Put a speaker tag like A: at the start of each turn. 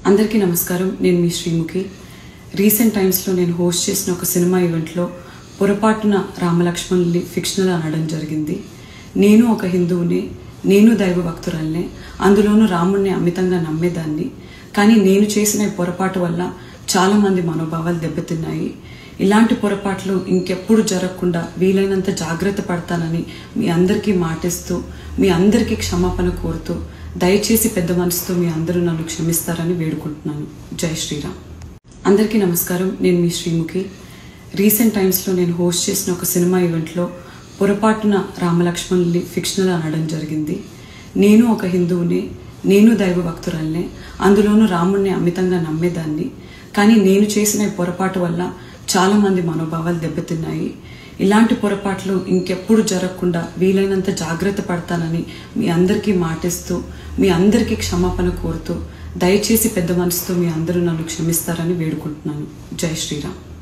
A: అందరికీ నమస్కారం. నేను మీ శ్రీముఖి. రీసెంట్ టైమ్స్లో నేను హోస్ట్ చేసిన ఒక సినిమా ఈవెంట్లో పొరపాటున రామలక్ష్మణుల్ని ఫిక్షనల్ అనడం జరిగింది. నేను ఒక హిందువుని, నేను దైవ భక్తురాల్నే, అందులోనూ రాముడిని అమితంగా నమ్మేదాన్ని. కానీ నేను చేసిన ఈ పొరపాటు వల్ల చాలామంది మనోభావాలు దెబ్బతిన్నాయి. ఇలాంటి పొరపాట్లు ఇంకెప్పుడు జరగకుండా వీలైనంత జాగ్రత్త పడతానని మీ అందరికీ మాటిస్తూ, మీ అందరికీ క్షమాపణ కోరుతూ, దయచేసి పెద్ద మనసుతో మీ అందరూ నన్ను క్షమిస్తారని వేడుకుంటున్నాను. జై శ్రీరామ్. అందరికీ నమస్కారం. నేను మీ శ్రీముఖి. రీసెంట్ టైమ్స్లో నేను హోస్ట్ చేసిన ఒక సినిమా ఈవెంట్లో పొరపాటున రామలక్ష్మణుల్ని ఫిక్షనల్ అనడం జరిగింది. నేను ఒక హిందువుని, నేను దైవ భక్తురాల్నే, అందులోనూ రాముడిని అమితంగా నమ్మేదాన్ని. కానీ నేను చేసిన ఈ పొరపాటు వల్ల చాలామంది మనోభావాలు దెబ్బతిన్నాయి. ఇలాంటి పొరపాట్లు ఇంకెప్పుడు జరగకుండా వీలైనంత జాగ్రత్త పడతానని మీ అందరికీ మాటిస్తూ, మీ అందరికీ క్షమాపణ కోరుతూ, దయచేసి పెద్ద మనసుతో మీ అందరూ నన్ను క్షమిస్తారని వేడుకుంటున్నాను. జై శ్రీరామ్.